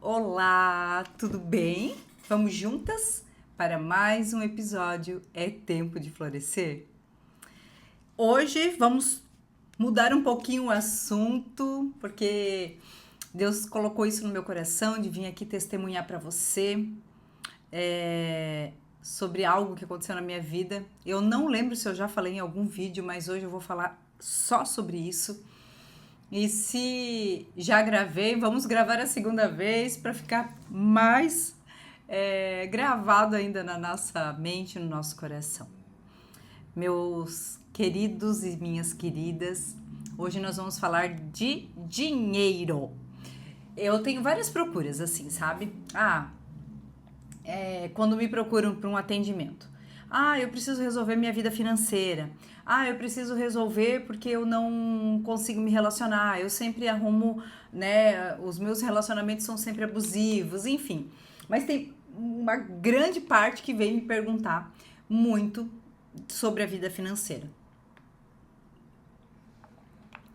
Olá, tudo bem? Vamos juntas para mais um episódio É Tempo de Florescer? Hoje vamos mudar um pouquinho o assunto, porque Deus colocou isso no meu coração de vir aqui testemunhar para você sobre algo que aconteceu na minha vida. Eu não lembro se eu já falei em algum vídeo, mas hoje eu vou falar só sobre isso. E se já gravei, vamos gravar a segunda vez para ficar mais gravado ainda na nossa mente, no nosso coração. Meus queridos e minhas queridas, hoje nós vamos falar de dinheiro. Eu tenho várias procuras assim, sabe? Quando me procuram para um atendimento. Eu preciso resolver minha vida financeira. Eu preciso resolver porque eu não consigo me relacionar. Eu sempre arrumo, né? Os meus relacionamentos são sempre abusivos, enfim. Mas tem uma grande parte que vem me perguntar muito sobre a vida financeira.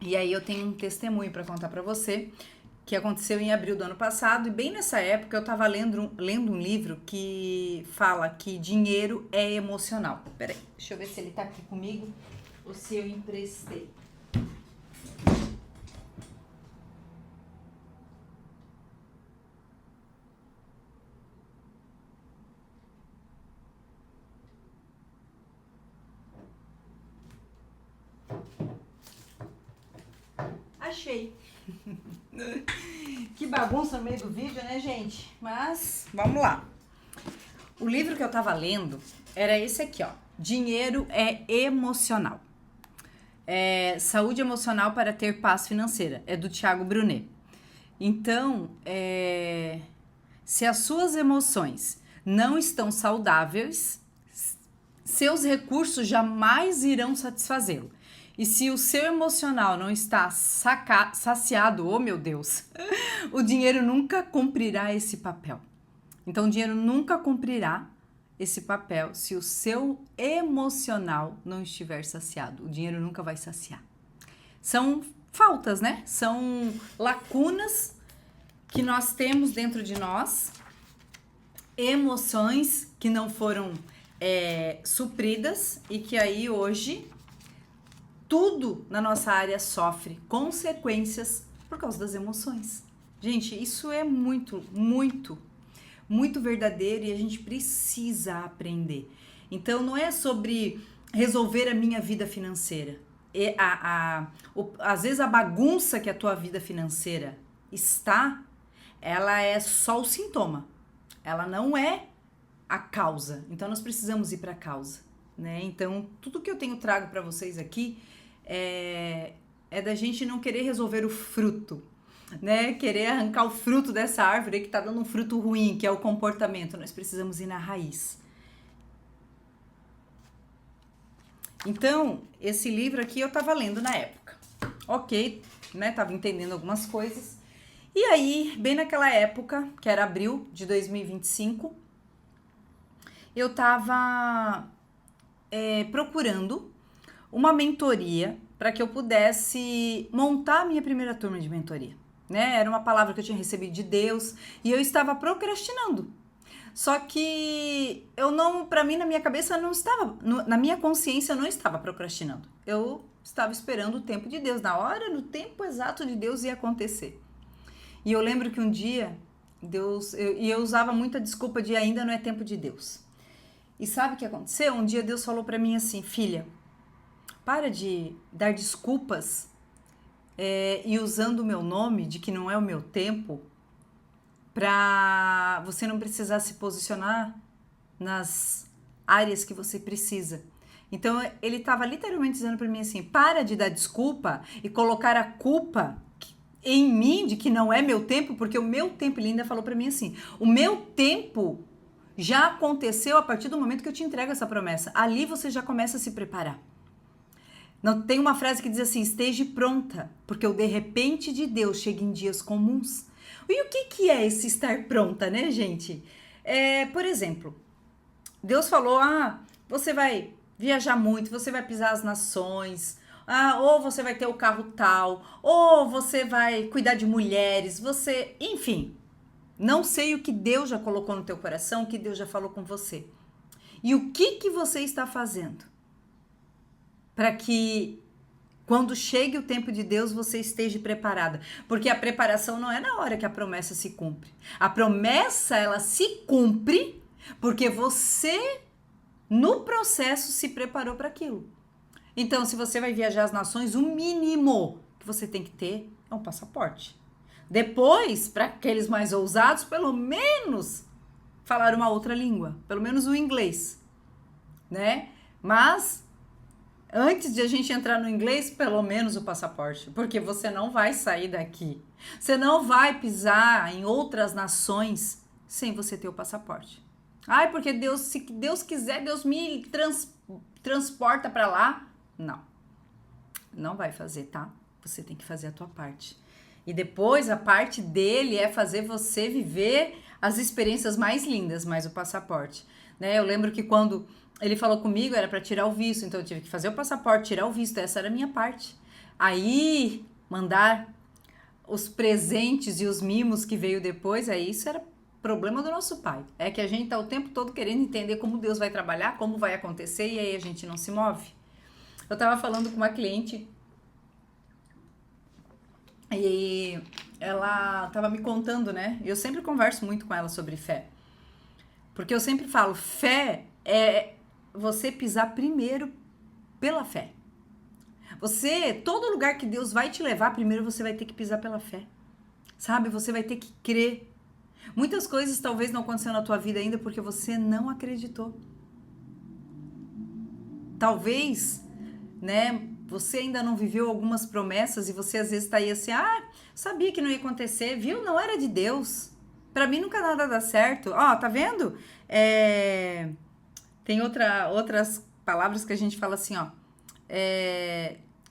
E aí eu tenho um testemunho para contar para você que aconteceu em abril do ano passado, e bem nessa época eu estava lendo um livro que fala que dinheiro é emocional. Peraí, deixa eu ver se ele tá aqui comigo ou se eu emprestei. Achei. Que bagunça no meio do vídeo, né, gente? Mas vamos lá. O livro que eu tava lendo era esse aqui, ó. Dinheiro é emocional. Saúde emocional para ter paz financeira. É do Thiago Brunet. Então, se as suas emoções não estão saudáveis, seus recursos jamais irão satisfazê-lo. E se o seu emocional não está saciado, oh meu Deus, o dinheiro nunca cumprirá esse papel. Então, o dinheiro nunca cumprirá esse papel se o seu emocional não estiver saciado. O dinheiro nunca vai saciar. São faltas, né? São lacunas que nós temos dentro de nós, emoções que não foram supridas e que aí hoje tudo na nossa área sofre consequências por causa das emoções. Gente, isso é muito, muito, muito verdadeiro e a gente precisa aprender. Então, não é sobre resolver a minha vida financeira. Às vezes a bagunça que a tua vida financeira está, ela é só o sintoma. Ela não é a causa. Então, nós precisamos ir para a causa, né? Então, tudo que eu tenho trago para vocês aqui é da gente não querer resolver o fruto, né? Querer arrancar o fruto dessa árvore que tá dando um fruto ruim, que é o comportamento. Nós precisamos ir na raiz. Então, esse livro aqui eu tava lendo na época. Ok, né? Tava entendendo algumas coisas. E aí, bem naquela época, que era abril de 2025, eu tava procurando uma mentoria para que eu pudesse montar a minha primeira turma de mentoria, né? Era uma palavra que eu tinha recebido de Deus e eu estava procrastinando. Só que eu não, para mim, na minha cabeça não estava, na minha consciência eu não estava procrastinando. Eu estava esperando o tempo de Deus, na hora, no tempo exato de Deus ia acontecer. E eu lembro que um dia eu usava muita desculpa de ainda não é tempo de Deus. E sabe o que aconteceu? Um dia Deus falou para mim assim: filha, para de dar desculpas e usando o meu nome de que não é o meu tempo para você não precisar se posicionar nas áreas que você precisa. Então, ele estava literalmente dizendo para mim assim: para de dar desculpa e colocar a culpa em mim de que não é meu tempo, porque o meu tempo, ele ainda falou para mim assim, o meu tempo já aconteceu a partir do momento que eu te entrego essa promessa. Ali você já começa a se preparar. Não, tem uma frase que diz assim: esteja pronta, porque o de repente de Deus chega em dias comuns. E o que é esse estar pronta, né, gente? Por exemplo, Deus falou: você vai viajar muito, você vai pisar as nações, ou você vai ter o carro tal, ou você vai cuidar de mulheres, enfim. Não sei o que Deus já colocou no teu coração, o que Deus já falou com você. E o que você está fazendo para que quando chegue o tempo de Deus, você esteja preparada. Porque a preparação não é na hora que a promessa se cumpre. A promessa, ela se cumpre porque você, no processo, se preparou para aquilo. Então, se você vai viajar às nações, o mínimo que você tem que ter é um passaporte. Depois, para aqueles mais ousados, pelo menos falar uma outra língua. Pelo menos o inglês, né? Mas antes de a gente entrar no inglês, pelo menos o passaporte, porque você não vai sair daqui. Você não vai pisar em outras nações sem você ter o passaporte. Ai, porque Deus, se Deus quiser, Deus me transporta para lá. Não. Não vai fazer, tá? Você tem que fazer a tua parte. E depois a parte dele é fazer você viver as experiências mais lindas, mais o passaporte, né? Eu lembro que quando ele falou comigo, era para tirar o visto, então eu tive que fazer o passaporte, tirar o visto, essa era a minha parte. Aí, mandar os presentes e os mimos que veio depois, aí isso era problema do nosso pai. É que a gente tá o tempo todo querendo entender como Deus vai trabalhar, como vai acontecer, e aí a gente não se move. Eu tava falando com uma cliente e ela tava me contando, né? Eu sempre converso muito com ela sobre fé. Porque eu sempre falo, fé é você pisar primeiro pela fé. Todo lugar que Deus vai te levar, primeiro você vai ter que pisar pela fé. Sabe? Você vai ter que crer. Muitas coisas talvez não aconteceram na tua vida ainda porque você não acreditou. Talvez, né, você ainda não viveu algumas promessas e você às vezes tá aí assim, sabia que não ia acontecer, viu? Não era de Deus. Pra mim nunca nada dá certo. Ó, tá vendo? Tem outras palavras que a gente fala assim, ó.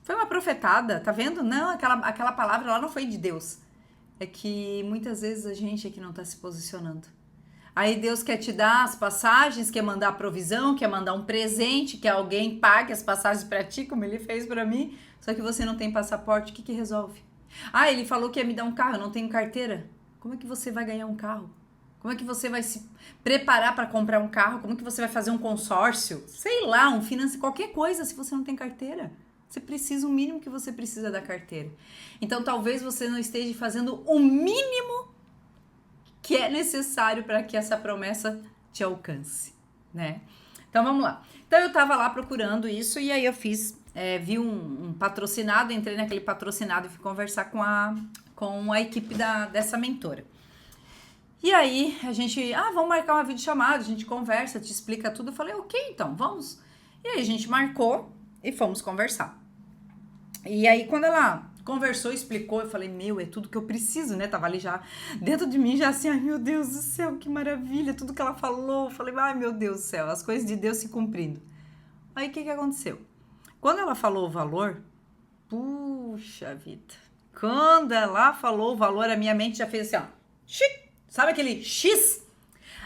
Foi uma profetada, tá vendo? Não, aquela palavra lá não foi de Deus. É que muitas vezes a gente é que não tá se posicionando. Aí Deus quer te dar as passagens, quer mandar a provisão, quer mandar um presente, que alguém pague as passagens pra ti, como ele fez pra mim. Só que você não tem passaporte, o que resolve? Ele falou que ia me dar um carro, eu não tenho carteira. Como é que você vai ganhar um carro? Como é que você vai se preparar para comprar um carro? Como é que você vai fazer um consórcio? Sei lá, um financeiro, qualquer coisa, se você não tem carteira. Você precisa, o mínimo que você precisa da carteira. Então, talvez você não esteja fazendo o mínimo que é necessário para que essa promessa te alcance, né? Então, vamos lá. Então, eu tava lá procurando isso e aí eu vi um patrocinado, entrei naquele patrocinado e fui conversar com a equipe dessa mentora. E aí, a gente, vamos marcar uma videochamada, a gente conversa, te explica tudo. Eu falei, ok, então, vamos. E aí, a gente marcou e fomos conversar. E aí, quando ela conversou, explicou, eu falei, é tudo que eu preciso, né? Tava ali já, dentro de mim, já assim, ai, meu Deus do céu, que maravilha, tudo que ela falou. Eu falei, ai, meu Deus do céu, as coisas de Deus se cumprindo. Aí, o que aconteceu? Quando ela falou o valor, puxa vida, quando ela falou o valor, a minha mente já fez assim, ó, chique. Sabe aquele X?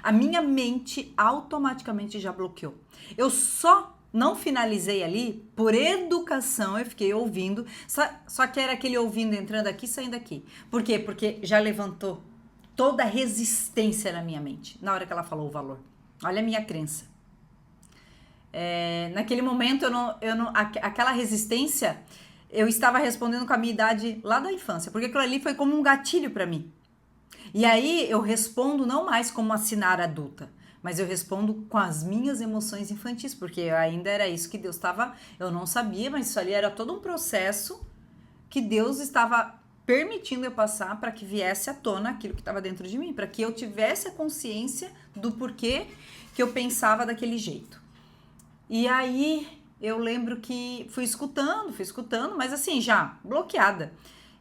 A minha mente automaticamente já bloqueou. Eu só não finalizei ali por educação, eu fiquei ouvindo, só que era aquele ouvindo entrando aqui, saindo aqui. Por quê? Porque já levantou toda a resistência na minha mente, na hora que ela falou o valor. Olha a minha crença. Naquele momento, aquela resistência, eu estava respondendo com a minha idade lá da infância, porque aquilo ali foi como um gatilho para mim. E aí eu respondo não mais como assinar adulta, mas eu respondo com as minhas emoções infantis, porque ainda era isso que Deus estava, eu não sabia, mas isso ali era todo um processo que Deus estava permitindo eu passar para que viesse à tona aquilo que estava dentro de mim, para que eu tivesse a consciência do porquê que eu pensava daquele jeito. E aí eu lembro que fui escutando, mas assim, já bloqueada.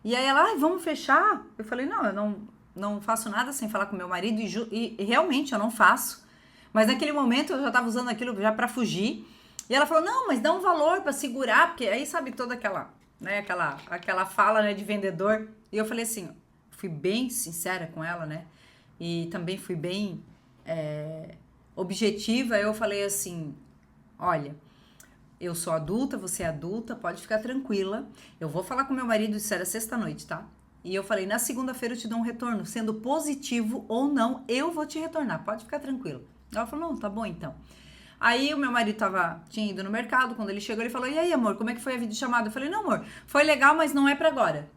E aí ela, vamos fechar? Eu falei, não, eu não faço nada sem falar com meu marido e realmente eu não faço. Mas naquele momento eu já estava usando aquilo já para fugir. E ela falou, não, mas dá um valor para segurar, porque aí sabe toda aquela, né, aquela fala, né, de vendedor. E eu falei assim, fui bem sincera com ela, né? E também fui bem objetiva. Eu falei assim, olha, eu sou adulta, você é adulta, pode ficar tranquila. Eu vou falar com meu marido, isso era sexta-noite, tá? E eu falei, na segunda-feira eu te dou um retorno, sendo positivo ou não, eu vou te retornar, pode ficar tranquilo. Ela falou, não, tá bom então. Aí o meu marido tinha ido no mercado, quando ele chegou ele falou, e aí amor, como é que foi a videochamada? Eu falei, não amor, foi legal, mas não é pra agora.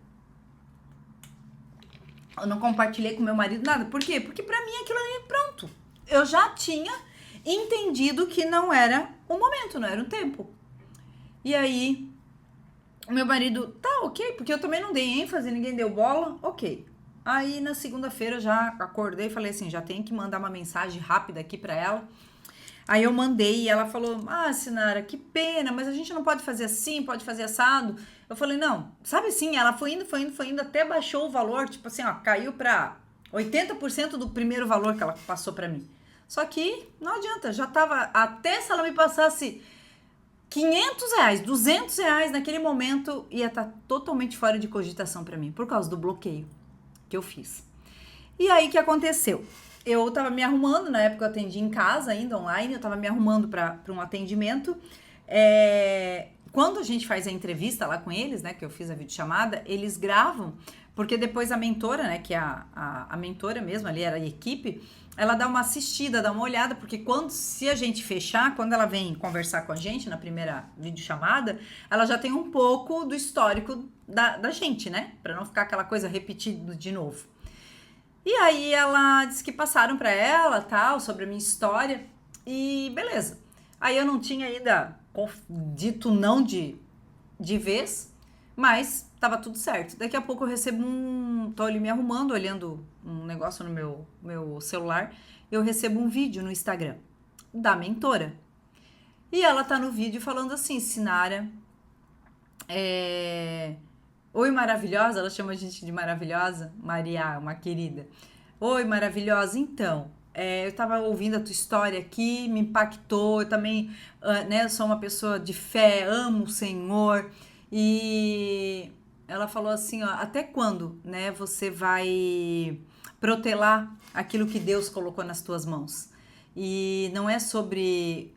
Eu não compartilhei com meu marido nada, por quê? Porque pra mim aquilo ali, pronto. Eu já tinha entendido que não era o momento, não era o tempo. E aí, o meu marido, tá, ok, porque eu também não dei ênfase, ninguém deu bola, ok. Aí, na segunda-feira, eu já acordei e falei assim, já tenho que mandar uma mensagem rápida aqui pra ela. Aí eu mandei e ela falou, Sinara, que pena, mas a gente não pode fazer assim, pode fazer assado. Eu falei, não, sabe assim, ela foi indo, até baixou o valor, tipo assim, ó, caiu pra 80% do primeiro valor que ela passou pra mim. Só que não adianta, já tava, até se ela me passasse 500 reais, 200 reais naquele momento, ia estar totalmente fora de cogitação pra mim, por causa do bloqueio que eu fiz. E aí, o que aconteceu? Eu tava me arrumando, na época eu atendi em casa ainda, online, eu tava me arrumando para um atendimento. Quando a gente faz a entrevista lá com eles, né, que eu fiz a videochamada, eles gravam, porque depois a mentora, né, que a mentora mesmo, ali era a equipe, ela dá uma assistida, dá uma olhada, porque se a gente fechar, quando ela vem conversar com a gente na primeira videochamada, ela já tem um pouco do histórico da gente, né, para não ficar aquela coisa repetida de novo. E aí ela disse que passaram para ela, tal, sobre a minha história e beleza. Aí eu não tinha ainda dito não de vez, mas tava tudo certo. Daqui a pouco eu recebo tô ali me arrumando, olhando um negócio no meu celular, eu recebo um vídeo no Instagram da mentora. E ela tá no vídeo falando assim, Sinara, oi, maravilhosa, ela chama a gente de maravilhosa, Maria, uma querida. Oi, maravilhosa, então, eu tava ouvindo a tua história aqui, me impactou, eu também, né, eu sou uma pessoa de fé, amo o Senhor, e ela falou assim, ó, até quando, né, você vai protelar aquilo que Deus colocou nas tuas mãos? E não é sobre...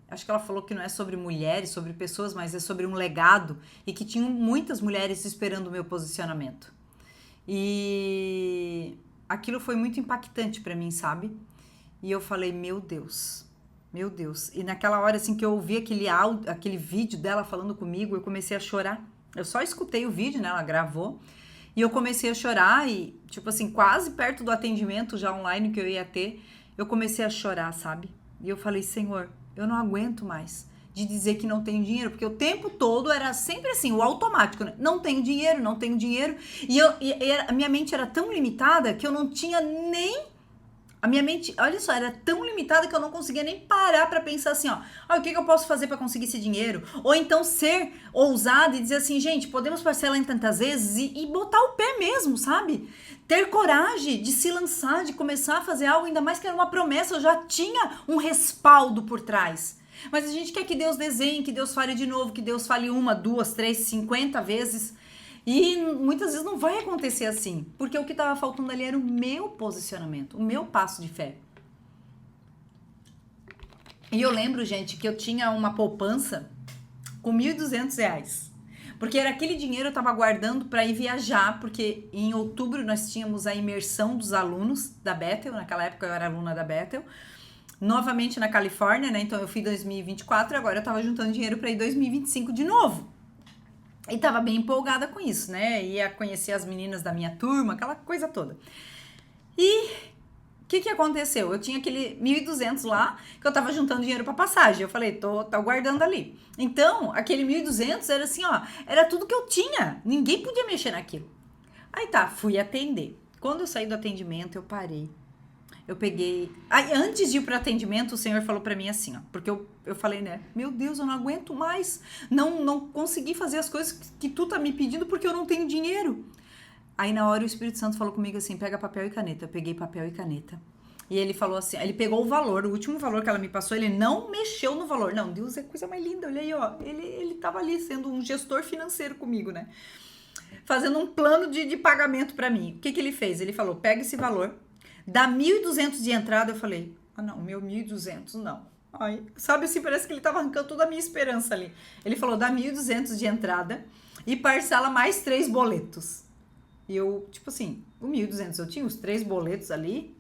acho que ela falou que não é sobre mulheres, sobre pessoas, mas é sobre um legado e que tinham muitas mulheres esperando o meu posicionamento. E aquilo foi muito impactante pra mim, sabe? E eu falei, meu Deus, meu Deus. E naquela hora, assim, que eu ouvi aquele vídeo dela falando comigo, eu comecei a chorar. Eu só escutei o vídeo, né? Ela gravou. E eu comecei a chorar e, tipo assim, quase perto do atendimento já online que eu ia ter, eu comecei a chorar, sabe? E eu falei, Senhor, eu não aguento mais de dizer que não tenho dinheiro, porque o tempo todo era sempre assim, o automático, né? Não tenho dinheiro, não tenho dinheiro. E a minha mente era tão limitada que eu não tinha nem... A minha mente, olha só, era tão limitada que eu não conseguia nem parar pra pensar assim, ó, o que eu posso fazer pra conseguir esse dinheiro? Ou então ser ousada e dizer assim, gente, podemos parcelar em tantas vezes e botar o pé mesmo, sabe? Ter coragem de se lançar, de começar a fazer algo, ainda mais que era uma promessa, eu já tinha um respaldo por trás. Mas a gente quer que Deus desenhe, que Deus fale de novo, que Deus fale 1, 2, 3, 50 vezes. E muitas vezes não vai acontecer assim, porque o que estava faltando ali era o meu posicionamento, o meu passo de fé. E eu lembro, gente, que eu tinha uma poupança com R$ 1.200, porque era aquele dinheiro eu estava guardando para ir viajar, porque em outubro nós tínhamos a imersão dos alunos da Bethel, naquela época eu era aluna da Bethel, novamente na Califórnia, né? Então eu fui em 2024 e agora eu estava juntando dinheiro para ir em 2025 de novo. E tava bem empolgada com isso, né? Ia conhecer as meninas da minha turma, aquela coisa toda. E o que aconteceu? Eu tinha aquele 1.200 lá, que eu tava juntando dinheiro pra passagem. Eu falei, tô guardando ali. Então, aquele 1.200 era assim, ó, era tudo que eu tinha. Ninguém podia mexer naquilo. Aí tá, fui atender. Quando eu saí do atendimento, eu parei. Eu peguei... Aí, antes de ir pro atendimento, o senhor falou pra mim assim, ó. Porque eu falei, né? Meu Deus, eu não aguento mais. Não consegui fazer as coisas que tu tá me pedindo porque eu não tenho dinheiro. Aí, na hora, o Espírito Santo falou comigo assim, pega papel e caneta. Eu peguei papel e caneta. E ele falou assim, ele pegou o valor, o último valor que ela me passou, ele não mexeu no valor. Não, Deus é coisa mais linda, olha aí, ó. Ele tava ali sendo um gestor financeiro comigo, né? Fazendo um plano de pagamento pra mim. O que ele fez? Ele falou, pega esse valor... Dá 1.200 de entrada, eu falei, não, meu 1.200 não. Ai, sabe assim, parece que ele tava arrancando toda a minha esperança ali. Ele falou, dá 1.200 de entrada e parcela mais 3 boletos. E eu, tipo assim, o 1.200, eu tinha os 3 boletos ali,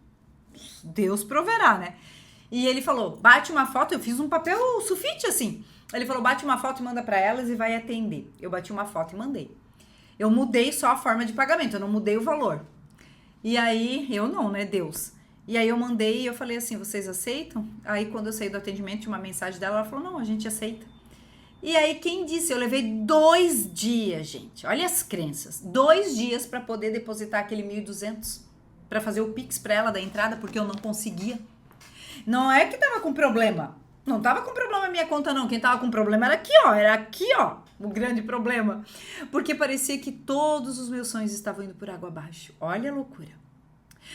Deus proverá, né? E ele falou, bate uma foto, eu fiz um papel sulfite, assim. Ele falou, bate uma foto e manda pra elas e vai atender. Eu bati uma foto e mandei. Eu mudei só a forma de pagamento, eu não mudei o valor. E aí, eu não, né, Deus. E aí eu mandei e eu falei assim, vocês aceitam? Aí quando eu saí do atendimento, tinha uma mensagem dela, ela falou, não, a gente aceita. E aí quem disse? Eu levei 2 dias, gente. Olha as crenças. 2 dias para poder depositar aquele 1.200 para fazer o Pix para ela da entrada, porque eu não conseguia. Não é que tava com problema. Não tava com problema a minha conta, não. Quem tava com problema era aqui, ó. Era aqui, ó. O grande problema. Porque parecia que todos os meus sonhos estavam indo por água abaixo. Olha a loucura.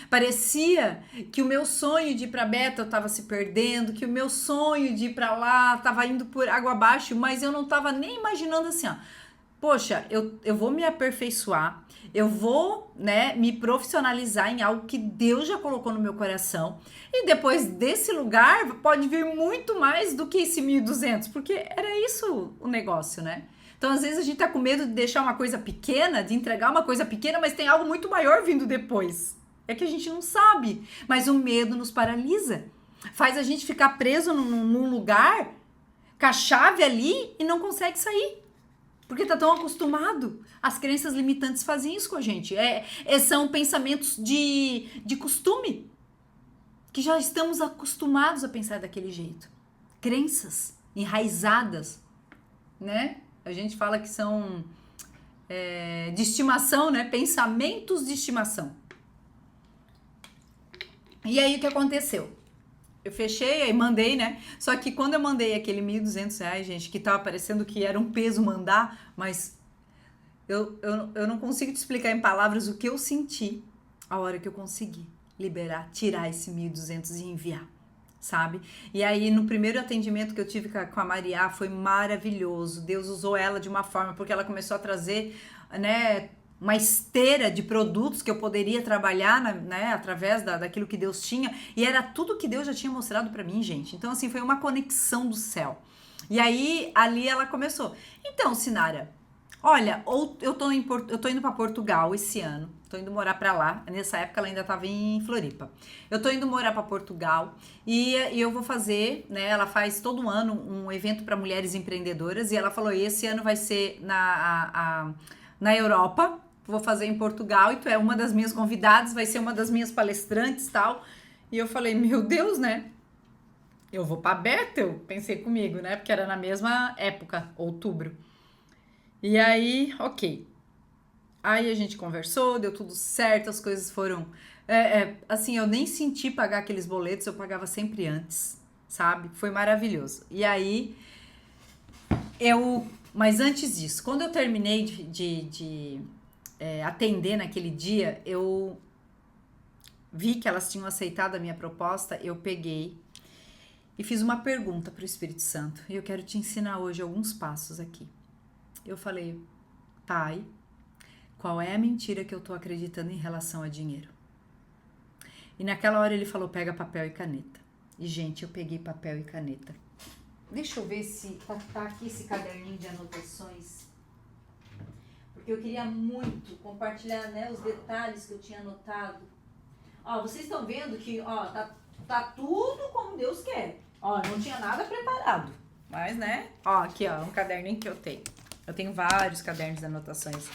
Parecia que o meu sonho de ir para Beta estava se perdendo, que o meu sonho de ir para lá estava indo por água abaixo, mas eu não estava nem imaginando assim, ó. Poxa, eu vou me aperfeiçoar, eu vou, né, me profissionalizar em algo que Deus já colocou no meu coração. E depois desse lugar pode vir muito mais do que esse 1.200, porque era isso o negócio, né? Então, às vezes, a gente tá com medo de deixar uma coisa pequena, de entregar uma coisa pequena, mas tem algo muito maior vindo depois. É que a gente não sabe, mas o medo nos paralisa. Faz a gente ficar preso num lugar, com a chave ali e não consegue sair. Porque tá tão acostumado. As crenças limitantes fazem isso com a gente. São pensamentos de costume. Que já estamos acostumados a pensar daquele jeito. Crenças enraizadas, né? A gente fala que são de estimação, né? Pensamentos de estimação. E aí, o que aconteceu? Eu fechei, aí mandei, né? Só que quando eu mandei aquele R$1.200, gente, que tava parecendo que era um peso mandar, mas eu não consigo te explicar em palavras o que eu senti a hora que eu consegui liberar, tirar esse 1.200 e enviar, sabe? E aí, no primeiro atendimento que eu tive com a Maria, foi maravilhoso. Deus usou ela de uma forma, porque ela começou a trazer, né, uma esteira de produtos que eu poderia trabalhar, né, através daquilo que Deus tinha, e era tudo que Deus já tinha mostrado pra mim, gente. Então, assim, foi uma conexão do céu. E aí, ali ela começou. Então, Sinara, olha, eu tô indo pra Portugal esse ano, tô indo morar pra lá. Nessa época ela ainda tava em Floripa. Eu tô indo morar pra Portugal e eu vou fazer, né, ela faz todo ano um evento pra mulheres empreendedoras, e ela falou, esse ano vai ser na Europa. Vou fazer em Portugal e tu é uma das minhas convidadas, vai ser uma das minhas palestrantes e tal. E eu falei, meu Deus, né? Eu vou pra Bethel, pensei comigo, né? Porque era na mesma época, outubro. E aí, ok. Aí a gente conversou, deu tudo certo, as coisas foram... assim, eu nem senti pagar aqueles boletos, eu pagava sempre antes, sabe? Foi maravilhoso. E aí, mas antes disso, quando eu terminei de atender naquele dia, eu vi que elas tinham aceitado a minha proposta, eu peguei e fiz uma pergunta para o Espírito Santo. E eu quero te ensinar hoje alguns passos aqui. Eu falei, Pai, qual é a mentira que eu tô acreditando em relação a dinheiro? E naquela hora ele falou, pega papel e caneta. E, gente, eu peguei papel e caneta. Deixa eu ver se tá aqui esse caderninho de anotações. Porque eu queria muito compartilhar, né, os detalhes que eu tinha anotado. Ó, vocês estão vendo que, ó, tá tudo como Deus quer. Ó, não tinha nada preparado. Mas, né, ó, aqui, ó, um caderninho que eu tenho. Eu tenho vários cadernos de anotações.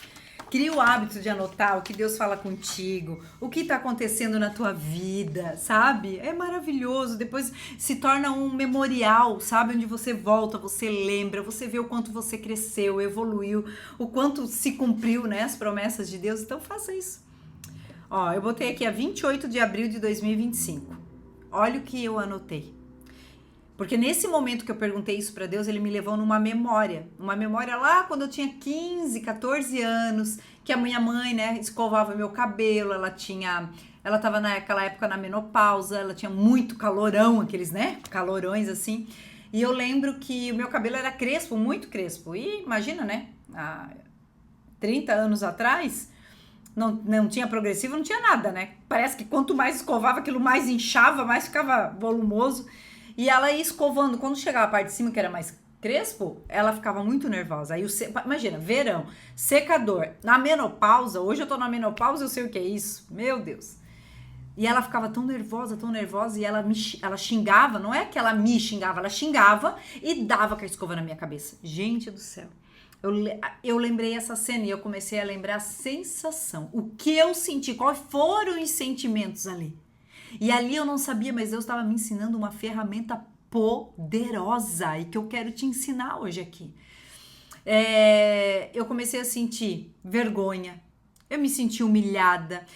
Cria o hábito de anotar o que Deus fala contigo, o que tá acontecendo na tua vida, sabe? É maravilhoso. Depois se torna um memorial, sabe? Onde você volta, você lembra, você vê o quanto você cresceu, evoluiu, o quanto se cumpriu, né? As promessas de Deus. Então faça isso. Ó, eu botei aqui a 28 de abril de 2025. Olha o que eu anotei. Porque nesse momento que eu perguntei isso para Deus, ele me levou numa memória. Uma memória lá quando eu tinha 15, 14 anos, que a minha mãe, né, escovava meu cabelo, ela tava naquela época na menopausa, ela tinha muito calorão, aqueles, né, calorões assim. E eu lembro que o meu cabelo era crespo, muito crespo. E imagina, né, há 30 anos atrás, não tinha progressivo, não tinha nada, né? Parece que quanto mais escovava, aquilo mais inchava, mais ficava volumoso. E ela ia escovando, quando chegava a parte de cima, que era mais crespo, ela ficava muito nervosa. Aí imagina, verão, secador, na menopausa, hoje eu tô na menopausa, eu sei o que é isso, meu Deus. E ela ficava tão nervosa, e ela xingava, não é que ela me xingava, ela xingava e dava com a escova na minha cabeça. Gente do céu. Eu lembrei essa cena e eu comecei a lembrar a sensação, o que eu senti, quais foram os sentimentos ali. E ali eu não sabia, mas Deus estava me ensinando uma ferramenta poderosa e que eu quero te ensinar hoje aqui. Eu comecei a sentir vergonha, eu me senti humilhada,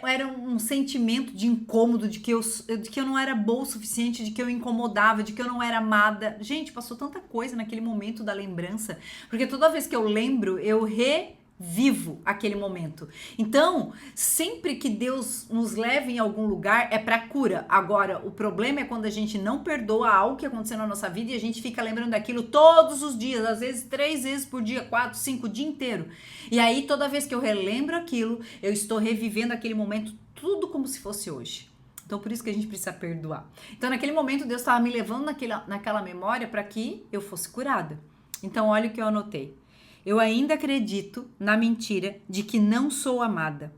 era um sentimento de incômodo, de que eu não era boa o suficiente, de que eu incomodava, de que eu não era amada. Gente, passou tanta coisa naquele momento da lembrança, porque toda vez que eu lembro, eu revivo aquele momento. Então, sempre que Deus nos leva em algum lugar, é para cura. Agora, o problema é quando a gente não perdoa algo que aconteceu na nossa vida e a gente fica lembrando daquilo todos os dias, às vezes 3 vezes por dia, 4, 5, o dia inteiro. E aí, toda vez que eu relembro aquilo, eu estou revivendo aquele momento tudo como se fosse hoje. Então, por isso que a gente precisa perdoar. Então, naquele momento, Deus estava me levando naquela memória para que eu fosse curada. Então, olha o que eu anotei. Eu ainda acredito na mentira de que não sou amada.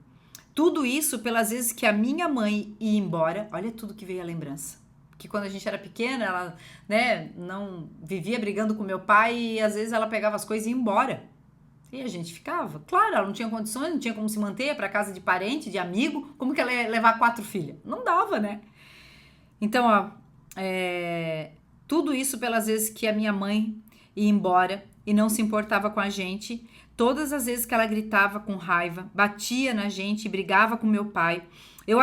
Tudo isso pelas vezes que a minha mãe ia embora. Olha tudo que veio a lembrança. Que quando a gente era pequena, ela, não vivia brigando com meu pai e às vezes ela pegava as coisas e ia embora. E a gente ficava. Claro, ela não tinha condições, não tinha como se manter, ia para casa de parente, de amigo. Como que ela ia levar 4 filhas? Não dava, né? Então, tudo isso pelas vezes que a minha mãe ia embora e não se importava com a gente, todas as vezes que ela gritava com raiva, batia na gente, brigava com meu pai. Eu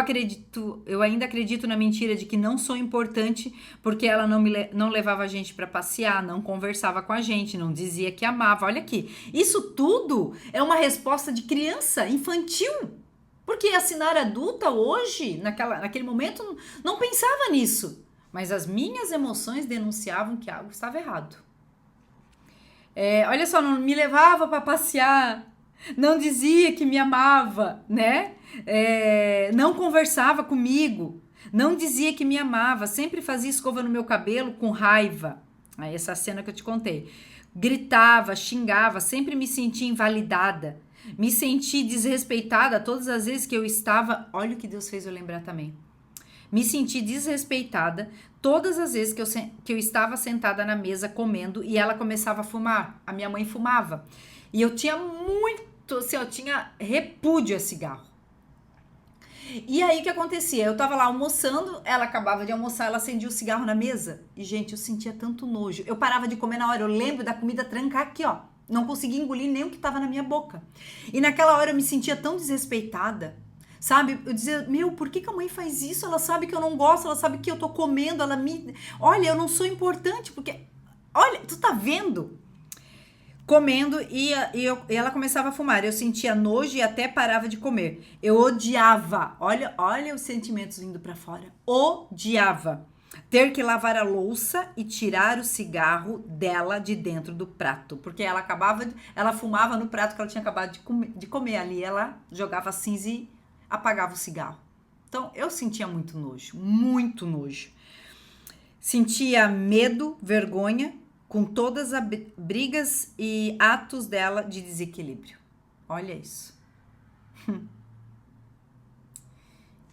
ainda acredito na mentira de que não sou importante porque ela não levava a gente para passear, não conversava com a gente, não dizia que amava. Olha aqui, isso tudo é uma resposta de criança, infantil. Porque a Sinara adulta hoje, naquele momento, não pensava nisso. Mas as minhas emoções denunciavam que algo estava errado. Olha só, não me levava para passear, não dizia que me amava, né? Não conversava comigo, não dizia que me amava, sempre fazia escova no meu cabelo com raiva. Aí essa cena que eu te contei. Gritava, xingava, sempre me sentia invalidada, me senti desrespeitada todas as vezes que eu estava... Olha o que Deus fez eu lembrar também. Me senti desrespeitada todas as vezes que eu estava sentada na mesa comendo e ela começava a fumar. A minha mãe fumava. E eu tinha muito, assim, eu tinha repúdio a cigarro. E aí o que acontecia? Eu tava lá almoçando, ela acabava de almoçar, ela acendia o cigarro na mesa. E, gente, eu sentia tanto nojo. Eu parava de comer na hora, eu lembro da comida trancar aqui, ó. Não conseguia engolir nem o que tava na minha boca. E naquela hora eu me sentia tão desrespeitada. Sabe, eu dizia, por que a mãe faz isso? Ela sabe que eu não gosto, ela sabe que eu tô comendo, olha, eu não sou importante, porque... Olha, tu tá vendo? Comendo e ela começava a fumar. Eu sentia nojo e até parava de comer. Eu odiava, olha os sentimentos vindo pra fora. Odiava ter que lavar a louça e tirar o cigarro dela de dentro do prato. Porque ela fumava no prato que ela tinha acabado de comer. Ali ela jogava cinza e apagava o cigarro. Então, eu sentia muito nojo. Sentia medo, vergonha, com todas as brigas e atos dela de desequilíbrio. Olha isso.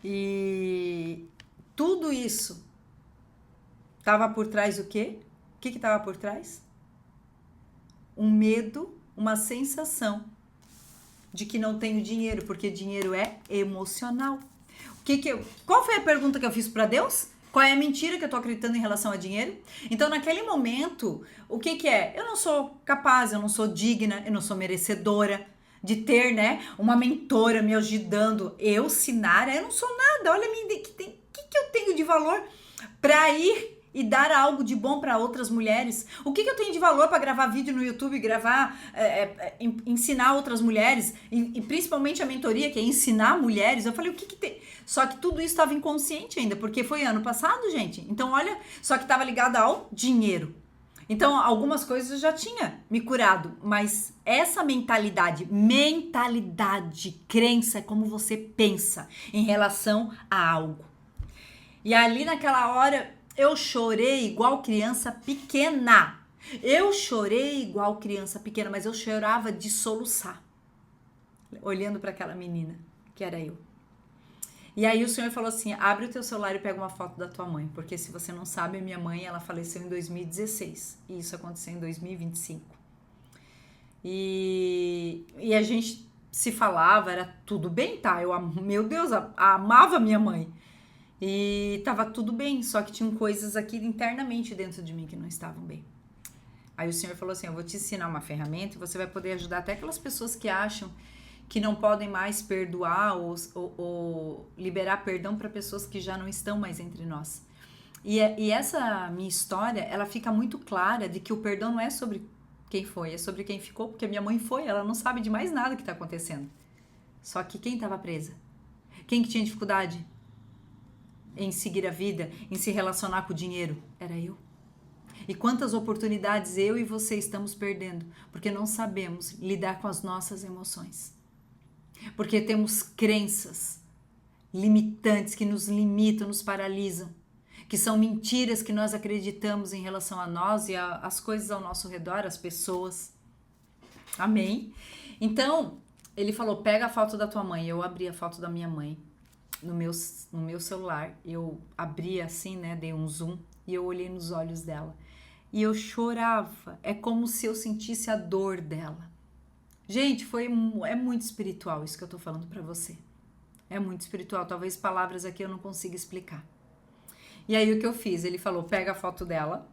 E tudo isso estava por trás o quê? O que estava por trás? Um medo, uma sensação de que não tenho dinheiro, porque dinheiro é emocional. Qual foi a pergunta que eu fiz para Deus? Qual é a mentira que eu tô acreditando em relação a dinheiro? Então, naquele momento, o que é? Eu não sou capaz, eu não sou digna, eu não sou merecedora de ter, uma mentora me ajudando. Eu, Sinara, eu não sou nada. Olha, o que eu tenho de valor para ir e dar algo de bom para outras mulheres? O que eu tenho de valor para gravar vídeo no YouTube, ensinar outras mulheres, e principalmente a mentoria, que é ensinar mulheres? Eu falei, o que tem? Só que tudo isso estava inconsciente ainda, porque foi ano passado, gente. Então, olha, só que estava ligado ao dinheiro. Então, algumas coisas eu já tinha me curado, mas essa mentalidade, crença, é como você pensa em relação a algo. E ali naquela hora, eu chorei igual criança pequena. Eu chorei igual criança pequena, mas eu chorava de soluçar, olhando para aquela menina, que era eu. E aí o Senhor falou assim, abre o teu celular e pega uma foto da tua mãe, porque se você não sabe, a minha mãe, ela faleceu em 2016, e isso aconteceu em 2025. E a gente se falava, era tudo bem, tá? Meu Deus, amava minha mãe. E tava tudo bem, só que tinham coisas aqui internamente dentro de mim que não estavam bem. Aí o Senhor falou assim, eu vou te ensinar uma ferramenta e você vai poder ajudar até aquelas pessoas que acham que não podem mais perdoar ou liberar perdão para pessoas que já não estão mais entre nós. E essa minha história, ela fica muito clara de que o perdão não é sobre quem foi, é sobre quem ficou, porque minha mãe foi, ela não sabe de mais nada que está acontecendo. Só que quem estava presa? Quem que tinha dificuldade em seguir a vida, em se relacionar com o dinheiro? Era eu. E quantas oportunidades eu e você estamos perdendo, porque não sabemos lidar com as nossas emoções. Porque temos crenças limitantes que nos limitam, nos paralisam, que são mentiras que nós acreditamos em relação a nós e às coisas ao nosso redor, as pessoas. Amém? Então, ele falou, pega a foto da tua mãe. Eu abri a foto da minha mãe no meu celular. Eu abri assim, né? Dei um zoom e eu olhei nos olhos dela. E eu chorava. É como se eu sentisse a dor dela. Gente, é muito espiritual isso que eu tô falando pra você. É muito espiritual. Talvez palavras aqui eu não consiga explicar. E aí o que eu fiz? Ele falou, pega a foto dela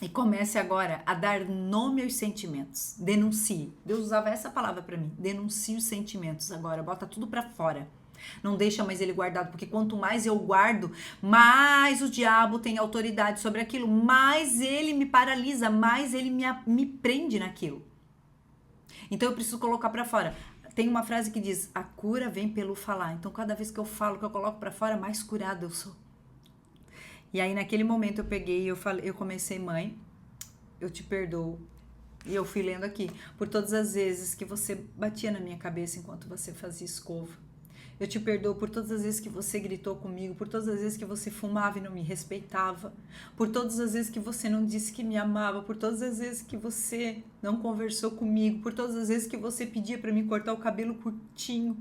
e comece agora a dar nome aos sentimentos. Denuncie. Deus usava essa palavra pra mim. Denuncie os sentimentos agora. Bota tudo pra fora. Não deixa mais ele guardado, porque quanto mais eu guardo, mais o diabo tem autoridade sobre aquilo, mais ele me paralisa, mais ele me prende naquilo. Então eu preciso colocar pra fora. Tem uma frase que diz, a cura vem pelo falar. Então cada vez que eu falo, que eu coloco pra fora, mais curada eu sou. E aí naquele momento eu peguei e eu comecei, mãe, eu te perdoo. E eu fui lendo aqui, por todas as vezes que você batia na minha cabeça enquanto você fazia escova. Eu te perdoo por todas as vezes que você gritou comigo, por todas as vezes que você fumava e não me respeitava, por todas as vezes que você não disse que me amava, por todas as vezes que você não conversou comigo, por todas as vezes que você pedia para mim cortar o cabelo curtinho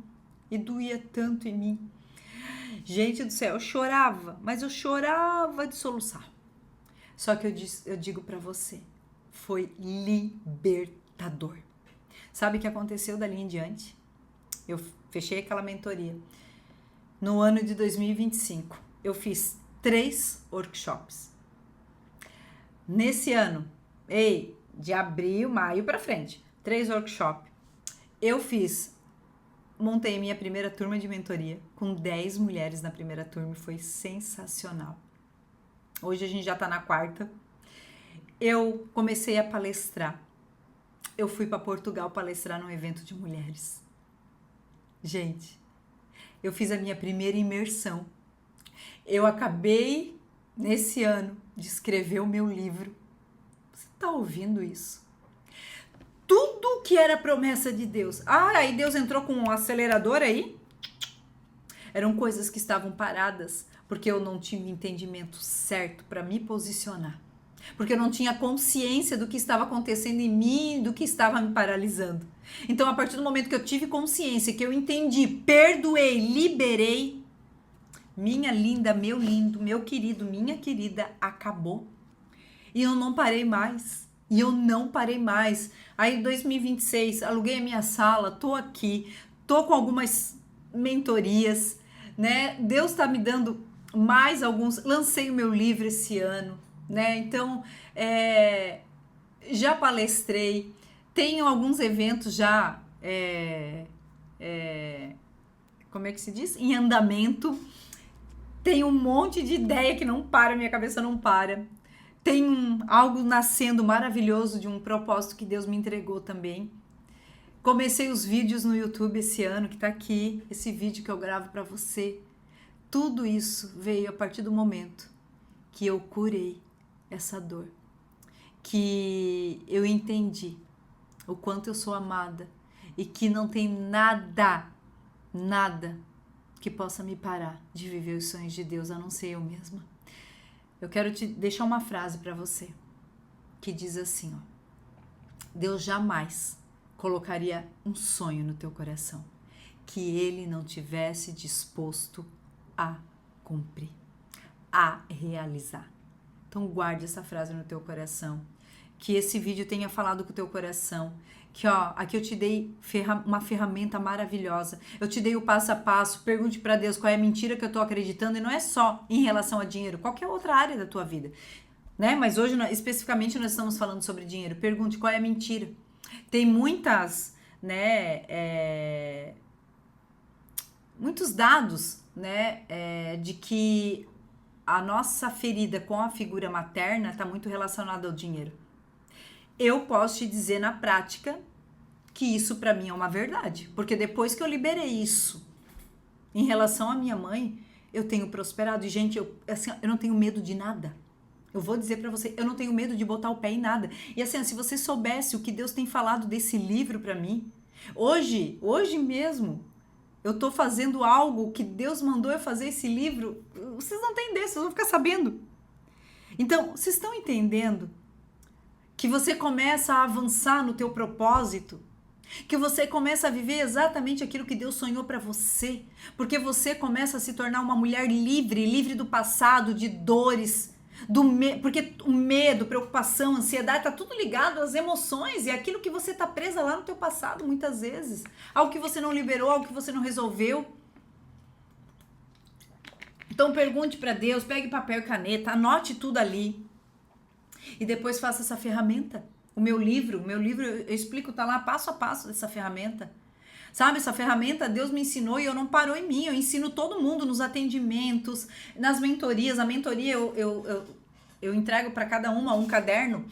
e doía tanto em mim. Gente do céu, eu chorava, mas eu chorava de soluçar. Só que eu digo para você, foi libertador. Sabe o que aconteceu dali em diante? Eu fechei aquela mentoria. No ano de 2025, eu fiz 3 workshops. Nesse ano, de abril, maio para frente, 3 workshops. Eu montei minha primeira turma de mentoria com 10 mulheres na primeira turma, foi sensacional. Hoje a gente já tá na 4ª. Eu comecei a palestrar. Eu fui para Portugal palestrar num evento de mulheres. Gente, eu fiz a minha primeira imersão. Eu acabei, nesse ano, de escrever o meu livro. Você tá ouvindo isso? Tudo que era promessa de Deus. Aí Deus entrou com um acelerador aí. Eram coisas que estavam paradas, porque eu não tinha o entendimento certo para me posicionar. Porque eu não tinha consciência do que estava acontecendo em mim, do que estava me paralisando. Então, a partir do momento que eu tive consciência, que eu entendi, perdoei, liberei, minha linda, meu lindo, meu querido, minha querida, acabou. E eu não parei mais. Aí, em 2026, aluguei a minha sala, tô aqui, tô com algumas mentorias, né? Deus tá me dando mais alguns. Lancei o meu livro esse ano, né? Então, já palestrei, tenho alguns eventos já, como é que se diz? Em andamento. Tem um monte de ideia que não para, minha cabeça não para. Tem algo nascendo maravilhoso de um propósito que Deus me entregou também. Comecei os vídeos no YouTube esse ano, que tá aqui, esse vídeo que eu gravo para você. Tudo isso veio a partir do momento que eu curei essa dor. Que eu entendi o quanto eu sou amada e que não tem nada que possa me parar de viver os sonhos de Deus, a não ser eu mesma. Eu quero te deixar uma frase para você. que diz assim, ó: Deus jamais colocaria um sonho no teu coração que ele não tivesse disposto a cumprir, a realizar. Então guarde essa frase no teu coração, que esse vídeo tenha falado com o teu coração, que ó, aqui eu te dei uma ferramenta maravilhosa, eu te dei o passo a passo. Pergunte para Deus qual é a mentira que eu tô acreditando, e não é só em relação a dinheiro, qualquer outra área da tua vida, né? Mas hoje, especificamente, nós estamos falando sobre dinheiro. Pergunte qual é a mentira. Tem muitas, né, muitos dados, né, de que a nossa ferida com a figura materna está muito relacionada ao dinheiro. Eu posso te dizer na prática que isso para mim é uma verdade, porque depois que eu liberei isso em relação à minha mãe, eu tenho prosperado. E gente, eu não tenho medo de nada. Eu vou dizer para você, eu não tenho medo de botar o pé em nada. E assim, se você soubesse o que Deus tem falado desse livro para mim, hoje mesmo, eu tô fazendo algo que Deus mandou eu fazer esse livro. Vocês não têm ideia, vocês vão ficar sabendo. Então, vocês estão entendendo que você começa a avançar no teu propósito, que você começa a viver exatamente aquilo que Deus sonhou para você, porque você começa a se tornar uma mulher livre do passado, de dores, porque o medo, preocupação, ansiedade, tá tudo ligado às emoções e aquilo que você tá presa lá no teu passado muitas vezes, algo que você não liberou, algo que você não resolveu. Então pergunte para Deus, pegue papel e caneta, anote tudo ali e depois faça essa ferramenta. O meu livro eu explico, tá lá passo a passo dessa ferramenta. Sabe, essa ferramenta Deus me ensinou e eu não parou em mim. Eu ensino todo mundo nos atendimentos, nas mentorias. A mentoria eu entrego para cada uma um caderno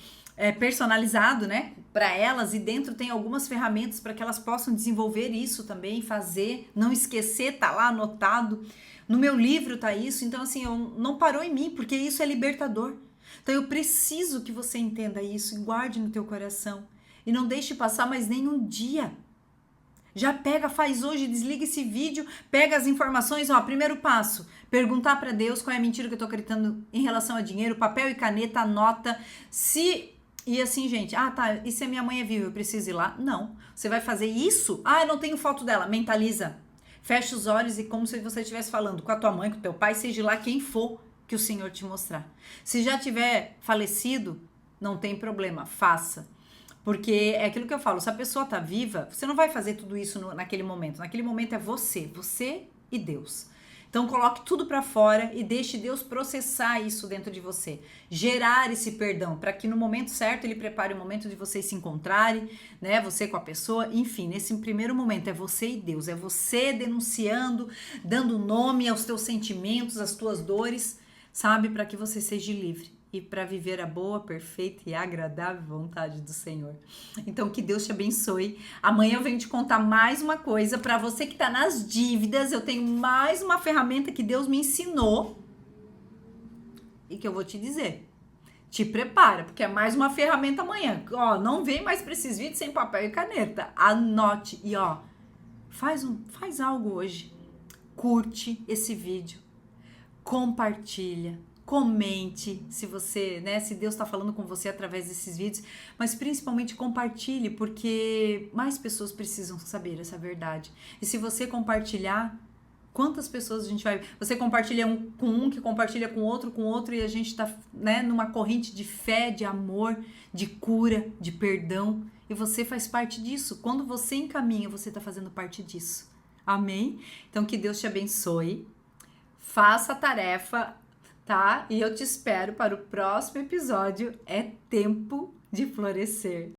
personalizado, né, para elas, e dentro tem algumas ferramentas para que elas possam desenvolver isso também, fazer, não esquecer, tá lá anotado. No meu livro tá isso. Então assim, eu não parou em mim, porque isso é libertador. Então eu preciso que você entenda isso e guarde no teu coração. E não deixe passar mais nenhum dia. Já pega, faz hoje, desliga esse vídeo, pega as informações, ó, primeiro passo, perguntar para Deus qual é a mentira que eu tô acreditando em relação a dinheiro, papel e caneta, anota. E assim, gente, tá, e se a minha mãe é viva, eu preciso ir lá? Não. Você vai fazer isso? Eu não tenho foto dela. Mentaliza. Fecha os olhos e como se você estivesse falando com a tua mãe, com o teu pai, seja lá quem for que o Senhor te mostrar. Se já tiver falecido, não tem problema, faça. Porque é aquilo que eu falo, se a pessoa tá viva, você não vai fazer tudo isso naquele momento. Naquele momento é você e Deus. Então coloque tudo para fora e deixe Deus processar isso dentro de você. Gerar esse perdão, para que no momento certo ele prepare o momento de vocês se encontrarem, né? Você com a pessoa, enfim, nesse primeiro momento é você e Deus. É você denunciando, dando nome aos teus sentimentos, às tuas dores, sabe? Para que você seja livre e para viver a boa, perfeita e agradável vontade do Senhor. Então, que Deus te abençoe. Amanhã eu venho te contar mais uma coisa. Para você que tá nas dívidas, eu tenho mais uma ferramenta que Deus me ensinou e que eu vou te dizer. Te prepara, porque é mais uma ferramenta amanhã. Ó, não vem mais para esses vídeos sem papel e caneta. Anote e ó, faz algo hoje. Curte esse vídeo. Compartilha. Comente se você, né, se Deus está falando com você através desses vídeos, mas principalmente compartilhe, porque mais pessoas precisam saber essa verdade. E se você compartilhar, quantas pessoas a gente vai... Você compartilha com um, que compartilha com outro, e a gente está, né, numa corrente de fé, de amor, de cura, de perdão, e você faz parte disso. Quando você encaminha, você está fazendo parte disso. Amém? Então, que Deus te abençoe. Faça a tarefa, tá? E eu te espero para o próximo episódio. É tempo de florescer.